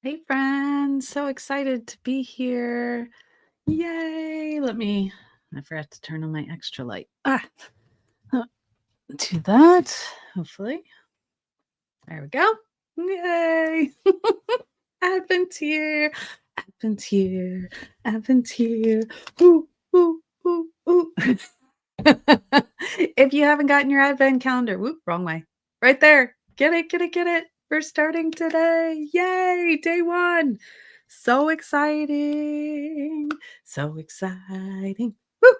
Hey friends, so excited to be here. Yay! I forgot to turn on my extra light. Do that, hopefully. There we go. Yay! Advent here, Advent here, Advent here. Ooh, ooh, ooh, ooh. If you haven't gotten your Advent calendar, whoop, wrong way. Right there. Get it, get it, get it. We're starting today. Yay! Day one. So exciting. So exciting. Woo!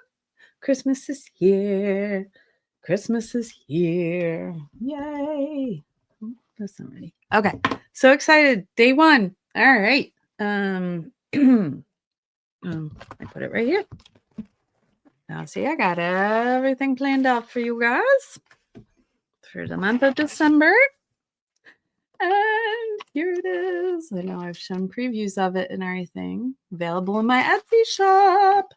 Christmas is here. Christmas is here. Yay. Oh, that's not ready. Okay. So excited. Day one. All right. I put it right here. Now, see, I got everything planned out for you guys for the month of December. And here it is. I know I've shown previews of it and everything. Available in my Etsy shop.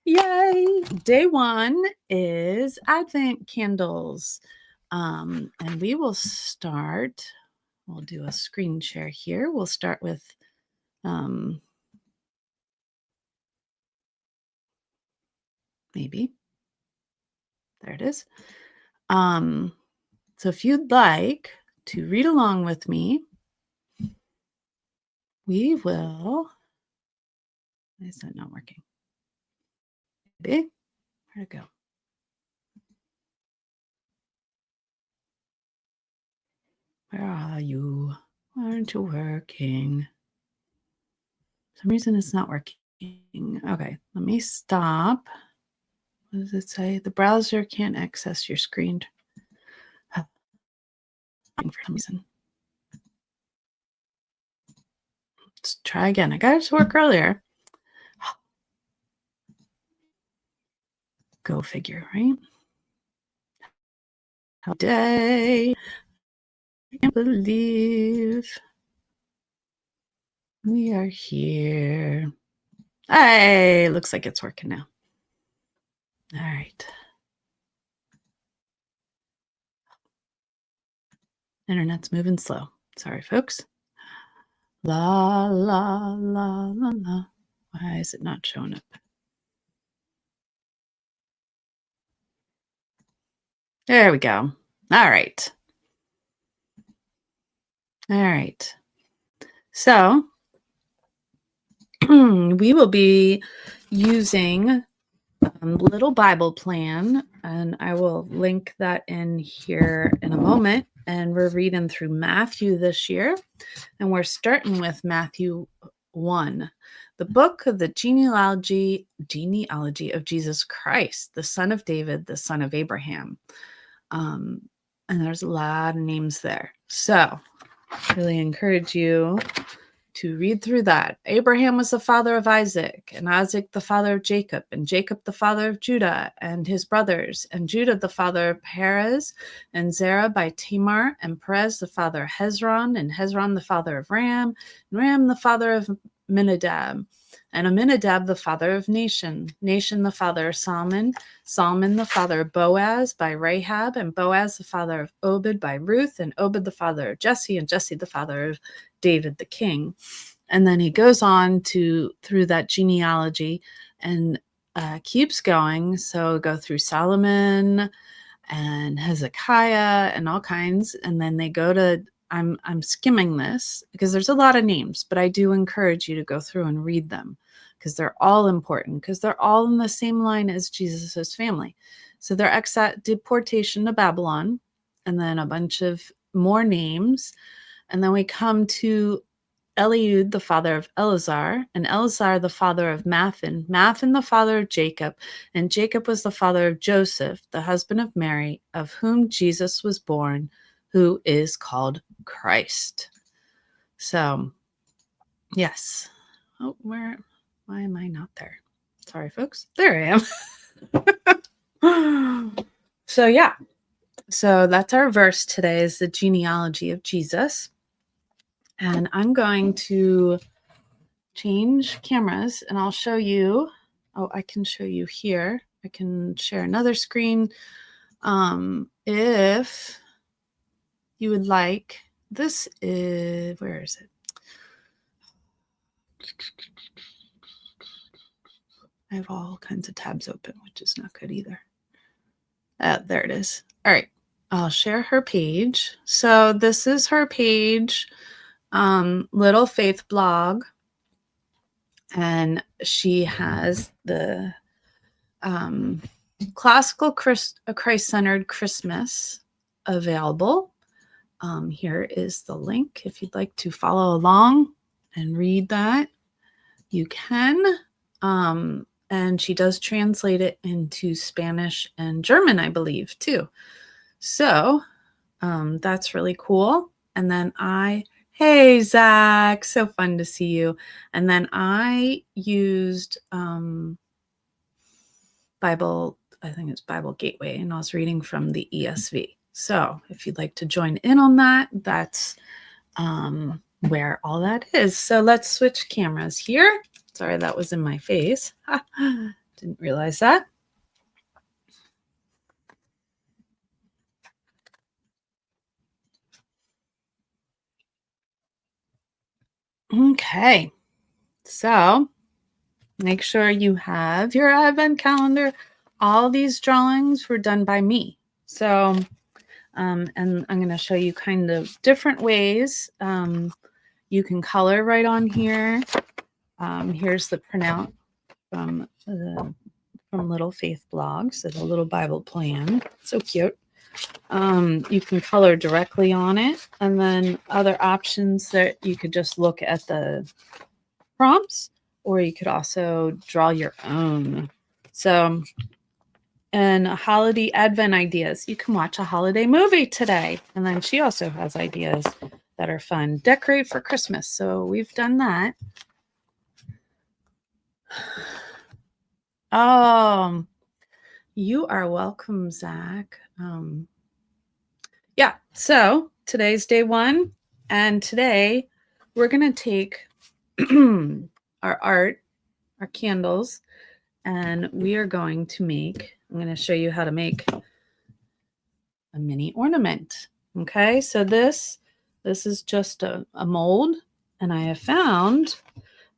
Yay! Day one is Advent candles. And we will start. We'll do a screen share here. We'll start with maybe. There it is. So if you'd like to read along with me, we will. Why is that not working? Maybe. Where'd it go? Where are you? Why aren't you working? For some reason it's not working. Okay, let me stop. What does it say? The browser can't access your screen for some reason. Let's try again. I got it to work earlier. Go figure, right? How day. I can't believe we are here. Hey, looks like it's working now. All right. Internet's moving slow. Sorry, folks. La, la, la, la, la. Why is it not showing up? There we go. All right. All right. So we will be using Little Bible Plan, and I will link that in here in a moment. And we're reading through Matthew this year, and we're starting with Matthew 1, the book of the genealogy of Jesus Christ, the son of David, the son of Abraham. And there's a lot of names there. So I really encourage you to read through that. Abraham was the father of Isaac, and Isaac the father of Jacob, and Jacob the father of Judah and his brothers, and Judah the father of Perez, and Zerah by Tamar, and Perez the father of Hezron, and Hezron the father of Ram, and Ram the father of Aminadab, and Aminadab the father of Nahshon, Nahshon the father of Salmon, Salmon the father of Boaz by Rahab, and Boaz the father of Obed by Ruth, and Obed the father of Jesse, and Jesse the father of David the king. And then he goes on through that genealogy and keeps going. So go through Solomon and Hezekiah and all kinds. And then they go to, I'm skimming this because there's a lot of names, but I do encourage you to go through and read them because they're all important, because they're all in the same line as Jesus's family. So they're deportation to Babylon, and then a bunch of more names. And then we come to Eliud, the father of Eleazar, and Eleazar, the father of Mathan, Mathan, the father of Jacob, and Jacob was the father of Joseph, the husband of Mary, of whom Jesus was born, who is called Christ. So, yes. Oh, why am I not there? Sorry, folks. There I am. So, yeah. So that's our verse today, is the genealogy of Jesus. And I'm going to change cameras and I'll show you. Oh, I can show you here. I can share another screen. If you would like, this is, where is it? I have all kinds of tabs open, which is not good either. There it is. All right. I'll share her page. So this is her page, Little Faith blog. And she has the classical Christ-centered Christmas available. Here is the link. If you'd like to follow along and read that, you can. And she does translate it into Spanish and German, I believe, too. So that's really cool. And then hey, Zach, so fun to see you. And then I used Bible, I think it's Bible Gateway, and I was reading from the ESV. So if you'd like to join in on that, that's where all that is. So let's switch cameras here. Sorry, that was in my face. Didn't realize that. Okay, so make sure you have your advent calendar. All these drawings were done by me. So, and I'm going to show you kind of different ways you can color right on here. Here's the printout from Little Faith blog, so the little Bible plan. So cute. You can color directly on it, and then other options that you could just look at the prompts, or you could also draw your own. So, and holiday advent ideas. You can watch a holiday movie today. And then she also has ideas that are fun. Decorate for Christmas. So we've done that. Oh, you are welcome, Zach. Yeah, so today's day one. And today we're going to take our art, our candles, and we are going to make, I'm going to show you how to make a mini ornament. Okay, so this is just a mold, and I have found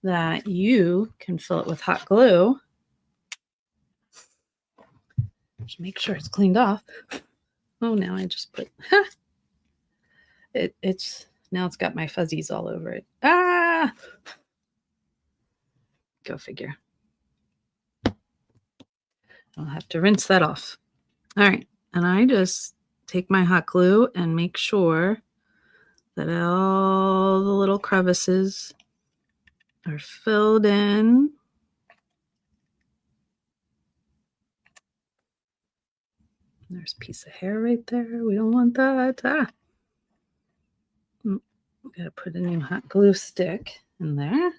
that you can fill it with hot glue. Just make sure it's cleaned off. Oh, now I just put it's now it's got my fuzzies all over it. Ah, go figure. I'll have to rinse that off. All right, and I just take my hot glue and make sure that all the little crevices are filled in. There's a piece of hair right there. We don't want that. Gotta put a new hot glue stick in there.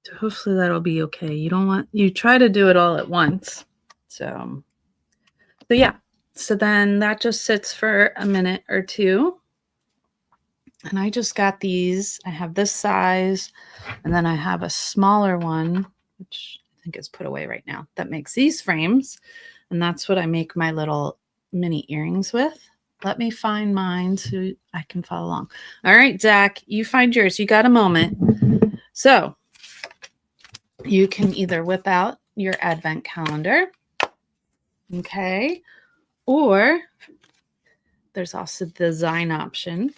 So hopefully that'll be okay. You try to do it all at once. So yeah. So then that just sits for a minute or two. And I just got these. I have this size, and then I have a smaller one, which I think is put away right now, that makes these frames. And that's what I make my little mini earrings with. Let me find mine so I can follow along. All right, Zach, you find yours. You got a moment. So you can either whip out your advent calendar, okay, or there's also the design option.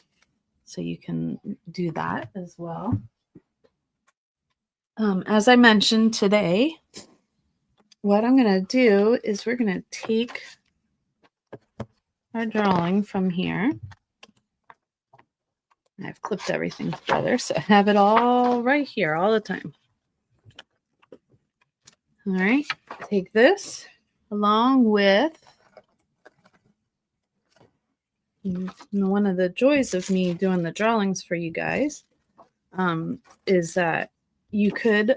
So you can do that as well. As I mentioned today, what I'm going to do is we're going to take our drawing from here. I've clipped everything together, so I have it all right here all the time. All right, take this along with one of the joys of me doing the drawings for you guys is that you could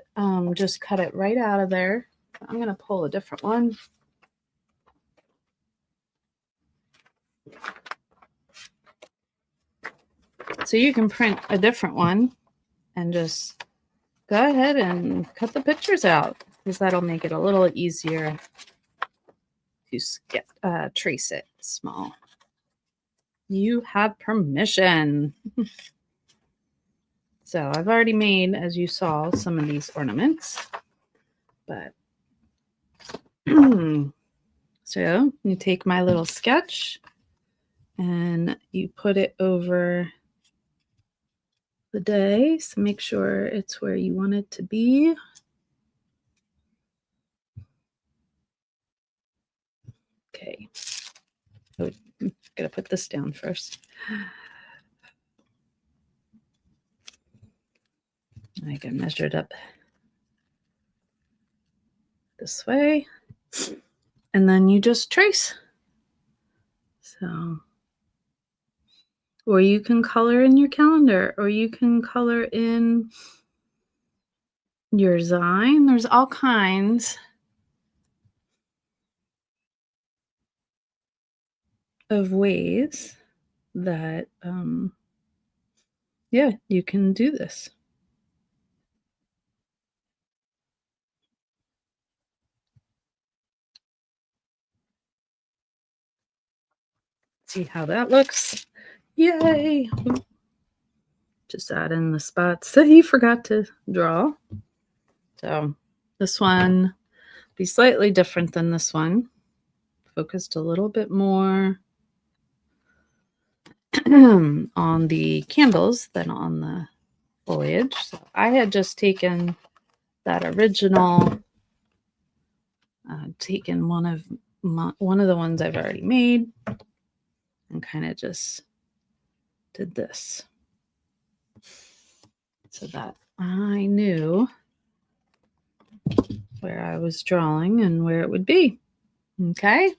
just cut it right out of there. I'm going to pull a different one. So you can print a different one and just go ahead and cut the pictures out because that'll make it a little easier to trace it small. You have permission. So I've already made, as you saw, some of these ornaments, but so you take my little sketch and you put it over the day. So make sure it's where you want it to be. Okay. Oh, I'm gonna put this down first. I can measure it up this way. And then you just trace. So, or you can color in your calendar, or you can color in your Zine. There's all kinds of ways that, yeah, you can do this. See how that looks. Yay! Just add in the spots that you forgot to draw. So this one be slightly different than this one. Focused a little bit more on the candles than on the foliage. So I had just taken that original, taken one of the ones I've already made, and kind of just did this so that I knew where I was drawing and where it would be. Okay,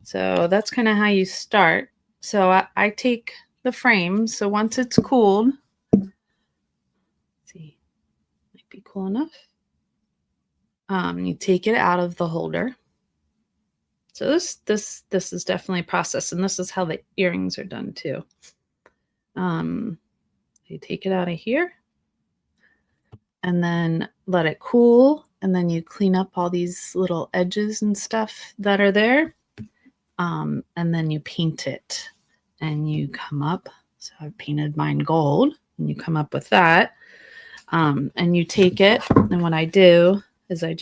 so that's kind of how you start. So I take the frame. So once it's cooled, let's see, might be cool enough. You take it out of the holder. So this is definitely a process, and this is how the earrings are done too. You take it out of here, and then let it cool, and then you clean up all these little edges and stuff that are there, and then you paint it, and you come up. So I've painted mine gold, and you come up with that, and you take it, and what I do is I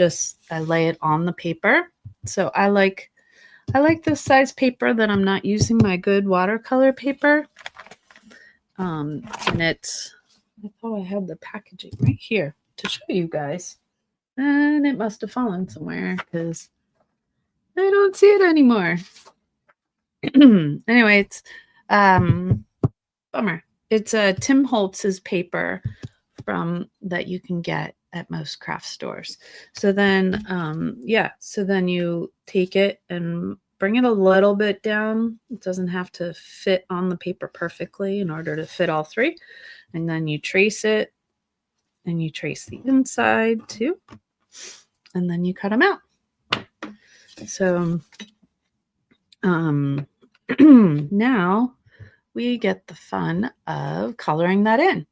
lay it on the paper. So I like this size paper that I'm not using my good watercolor paper. And it's, I thought I had the packaging right here to show you guys. And it must have fallen somewhere because I don't see it anymore. Anyway, it's bummer. It's a Tim Holtz's paper from that you can get at most craft stores. So then so then you take it and bring it a little bit down. It doesn't have to fit on the paper perfectly in order to fit all three. And then you trace it, and you trace the inside too. And then you cut them out. So now we get the fun of coloring that in.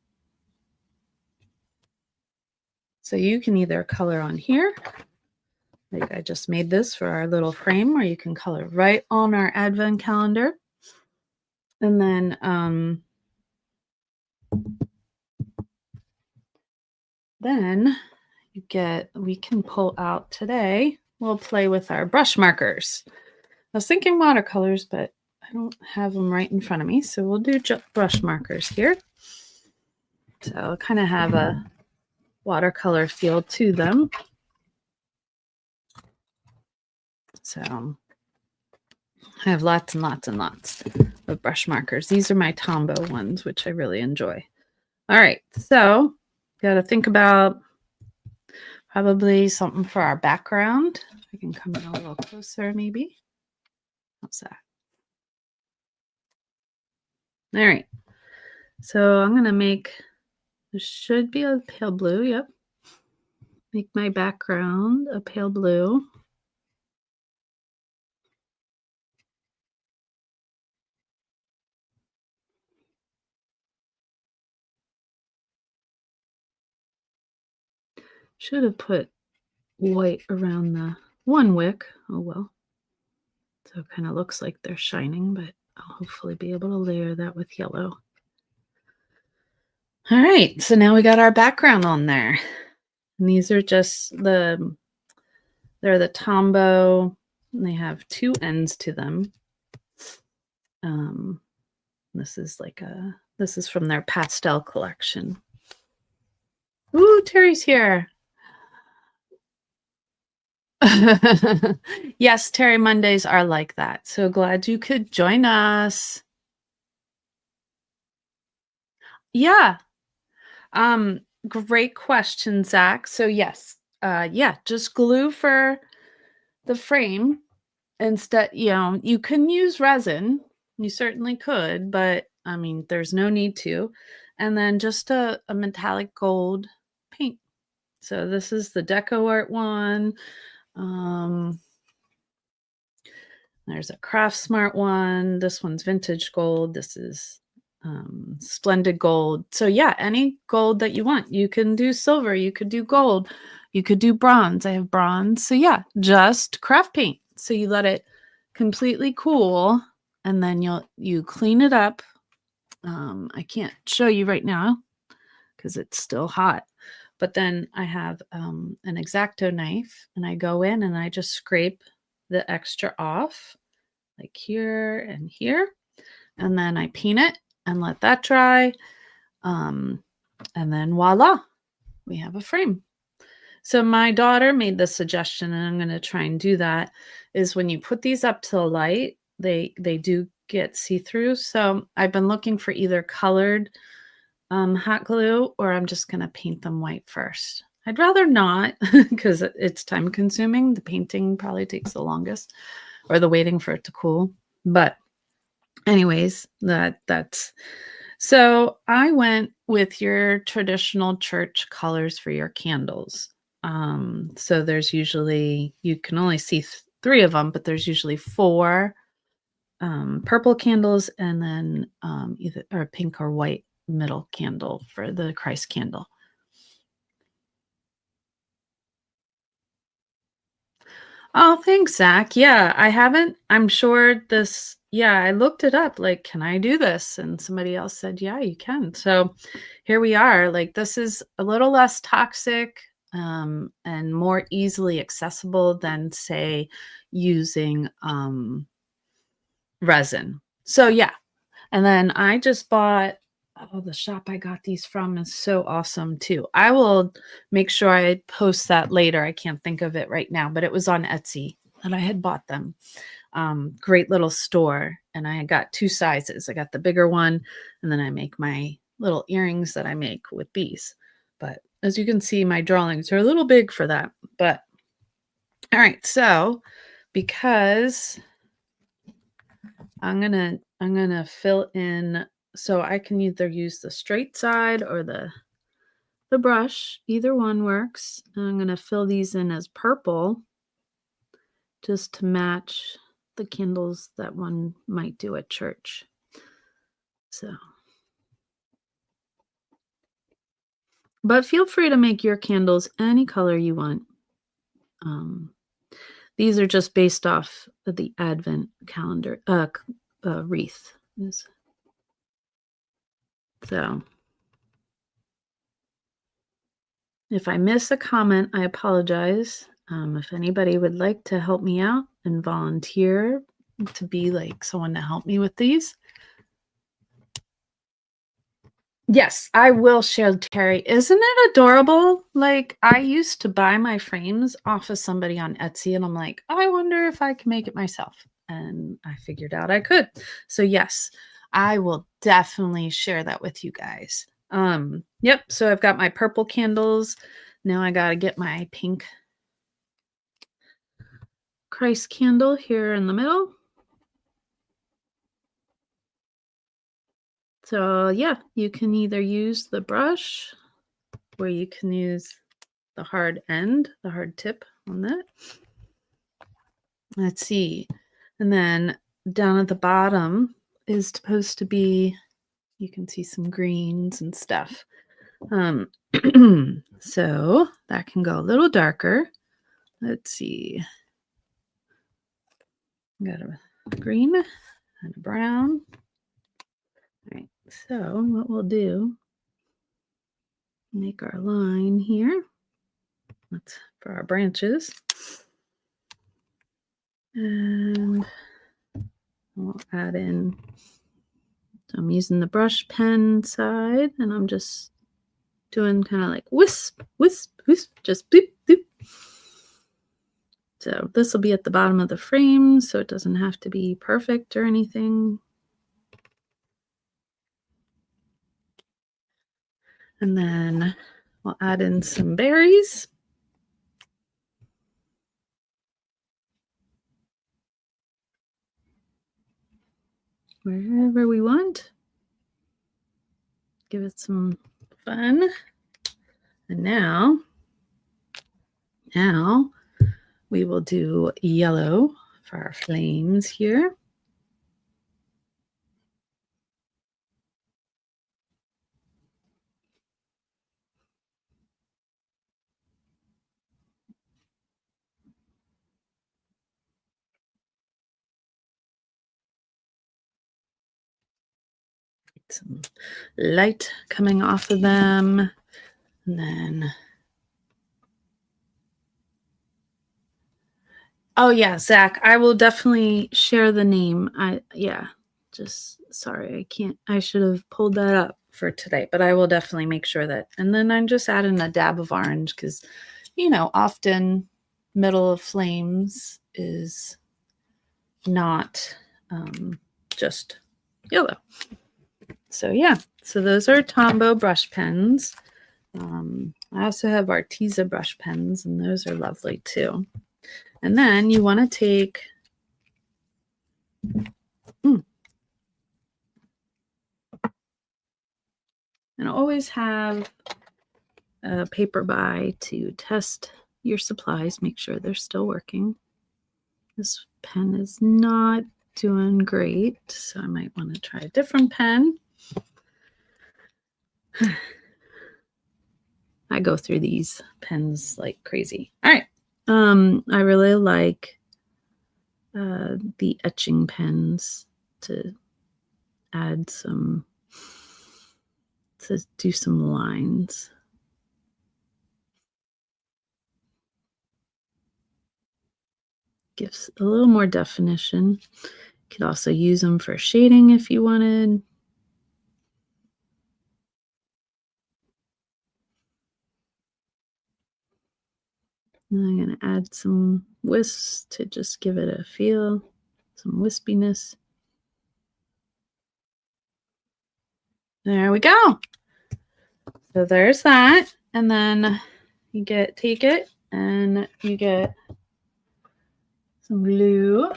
So you can either color on here, like I just made this for our little frame, or you can color right on our advent calendar. And then we can pull out today, we'll play with our brush markers. I was thinking watercolors, but I don't have them right in front of me. So we'll do brush markers here. So kind of have a watercolor feel to them. So I have lots and lots and lots of brush markers. These are my Tombow ones, which I really enjoy. All right, so got to think about probably something for our background. I can come in a little closer, maybe. How's that? All right, so I'm gonna make, this should be a pale blue, yep. Make my background a pale blue. Should have put white around the one wick. Oh well. So it kind of looks like they're shining, but I'll hopefully be able to layer that with yellow. All right, so now we got our background on there. And these are just they're the Tombow, and they have two ends to them. This is from their pastel collection. Ooh, Terry's here. Yes, Terry, Mondays are like that. So glad you could join us. Yeah. Great question, Zach. So yes, yeah, just glue for the frame instead. You can use resin. You certainly could, but I mean, there's no need to. And then just a metallic gold paint. So this is the Deco Art one. There's a Craft Smart one. This one's vintage gold. This is splendid gold. So yeah, any gold that you want. You can do silver. You could do gold. You could do bronze. I have bronze. So yeah, just craft paint. So you let it completely cool, and then you clean it up. I can't show you right now because it's still hot. But then I have an X-Acto knife, and I go in and I just scrape the extra off, like here and here. And then I paint it and let that dry. And then voila, we have a frame. So my daughter made the suggestion, and I'm going to try and do that, is when you put these up to the light, they do get see-through. So I've been looking for either colored hot glue, or I'm just going to paint them white first. I'd rather not because it's time consuming. The painting probably takes the longest, or the waiting for it to cool. But anyways, that's so I went with your traditional church colors for your candles. So there's usually, you can only see three of them, but there's usually four purple candles, and then either or pink or white middle candle for the Christ candle. Oh, thanks, Zach. Yeah, I haven't. I'm sure this. Yeah, I looked it up. Like, can I do this? And somebody else said, yeah, you can. So here we are. Like, this is a little less toxic and more easily accessible than, say, using resin. So yeah. And then I just bought, oh, the shop I got these from is so awesome too. I will make sure I post that later. I can't think of it right now, but it was on Etsy and I had bought them. Great little store. And I got two sizes. I got the bigger one, and then I make my little earrings that I make with bees. But as you can see, my drawings are a little big for that. But all right, so because I'm gonna fill in, so I can either use the straight side or the brush. Either one works. And I'm gonna fill these in as purple just to match the candles that one might do at church. So, but feel free to make your candles any color you want. These are just based off of the Advent calendar wreath. So if I miss a comment, I apologize. If anybody would like to help me out and volunteer to be like someone to help me with these. Yes, I will share, Terry. Isn't it adorable? Like, I used to buy my frames off of somebody on Etsy, and I'm like, I wonder if I can make it myself. And I figured out I could. So yes, I will definitely share that with you guys. Yep, so I've got my purple candles. Now I got to get my pink Christ candle here in the middle. So yeah, you can either use the brush, or you can use the hard end, the hard tip on that. Let's see. And then down at the bottom is supposed to be, you can see some greens and stuff. Um, so that can go a little darker. Let's see. Got a green and a brown. All right, so what we'll do, make our line here. That's for our branches. And we'll add in, so I'm using the brush pen side, and I'm just doing kind of like wisp, wisp, wisp, just boop, boop. So this will be at the bottom of the frame, so it doesn't have to be perfect or anything. And then we'll add in some berries. Wherever we want. Give it some fun. And now we will do yellow for our flames here. Some light coming off of them. And then, oh yeah, Zach, I will definitely share the name. Just sorry, I can't, I should have pulled that up for today, but I will definitely make sure that, and then I'm just adding a dab of orange because, often middle of flames is not just yellow. So yeah, so those are Tombow brush pens. I also have Arteza brush pens, and those are lovely too. And then you want to take and always have a paper by to test your supplies, make sure they're still working. This pen is not doing great, so I might want to try a different pen. I go through these pens like crazy. All right. I really like the etching pens to add some, to do some lines. Gives a little more definition. You could also use them for shading if you wanted. And I'm going to add some wisps to just give it a feel, some wispiness. There we go. So there's that. And then you take it and you get some glue.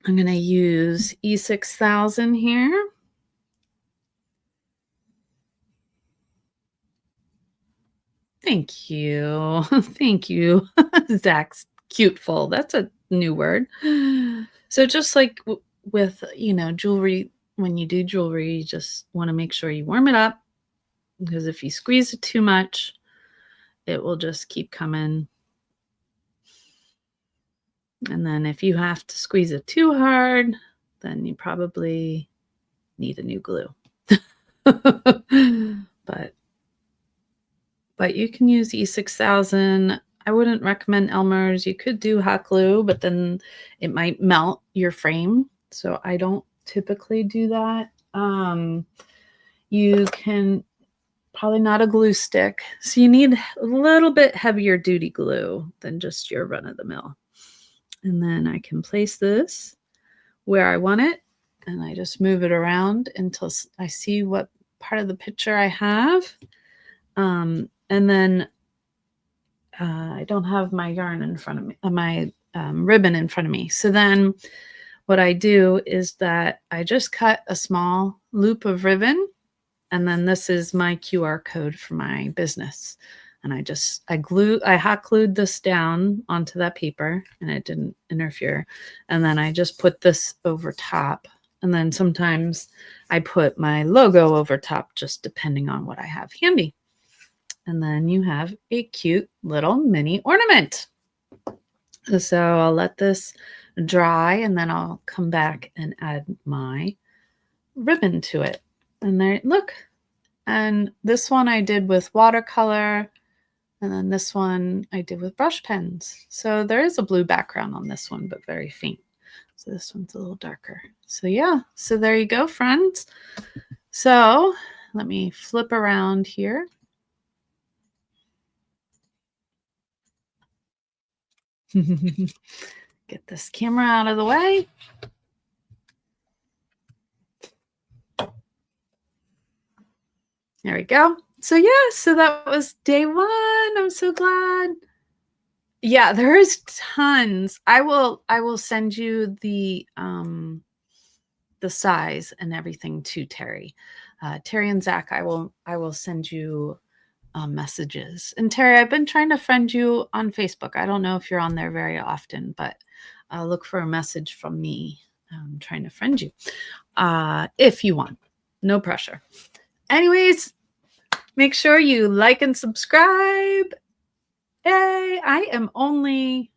I'm going to use E6000 here. Thank you. Thank you. Zach's cuteful. That's a new word. So just like with, jewelry, when you do jewelry, you just want to make sure you warm it up, because if you squeeze it too much, it will just keep coming. And then if you have to squeeze it too hard, then you probably need a new glue. But you can use E6000. I wouldn't recommend Elmer's. You could do hot glue, but then it might melt your frame. So I don't typically do that. You can probably not a glue stick. So you need a little bit heavier duty glue than just your run of the mill. And then I can place this where I want it. And I just move it around until I see what part of the picture I have. And then I don't have my yarn in front of me, my ribbon in front of me. So then what I do is that I just cut a small loop of ribbon, and then this is my QR code for my business. And I hot glued this down onto that paper, and it didn't interfere. And then I just put this over top And then sometimes I put my logo over top, just depending on what I have handy. And then you have a cute little mini ornament. So I'll let this dry and then I'll come back and add my ribbon to it. And there, look. And this one I did with watercolor. And then this one I did with brush pens. So there is a blue background on this one, but very faint. So this one's a little darker. So yeah, so there you go, friends. So let me flip around here. Get this camera out of the way. There we go. So yeah, so that was day one. I'm so glad. Yeah, there is tons. I will send you the size and everything to Terry. Terry and Zach, I will send you messages. And Terry, I've been trying to friend you on Facebook. I don't know if you're on there very often, but look for a message from me. I'm trying to friend you if you want. No pressure. Anyways, make sure you like and subscribe. Yay! I am only,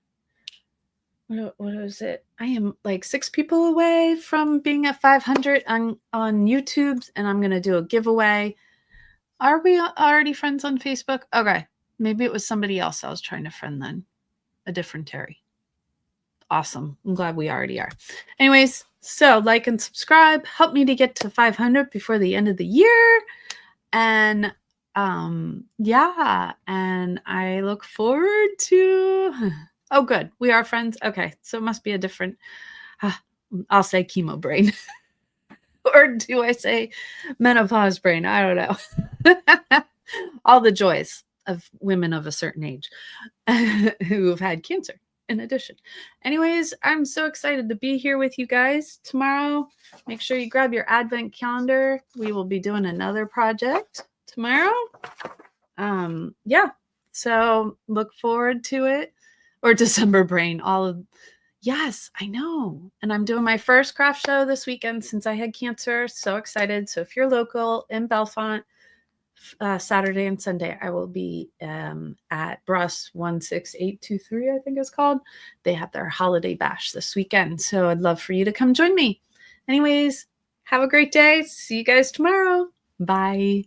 what is it? I am like 6 people away from being at 500 on YouTube, and I'm going to do a giveaway. Are we already friends on Facebook? Okay. Maybe it was somebody else I was trying to friend then. A different Terry. Awesome. I'm glad we already are. Anyways, so like and subscribe. Help me to get to 500 before the end of the year. And yeah, and I look forward to, oh good, we are friends. Okay, so it must be a different, I'll say chemo brain. Or do I say menopause brain? I don't know. All the joys of women of a certain age who've had cancer in addition. Anyways, I'm so excited to be here with you guys tomorrow. Make sure you grab your advent calendar. We will be doing another project tomorrow. Yeah, so look forward to it. Or December brain, all of, yes, I know. And I'm doing my first craft show this weekend since I had cancer. So excited. So if you're local in Bellefonte, Saturday and Sunday, I will be at Brus 16823, I think it's called. They have their holiday bash this weekend. So I'd love for you to come join me. Anyways, have a great day. See you guys tomorrow. Bye.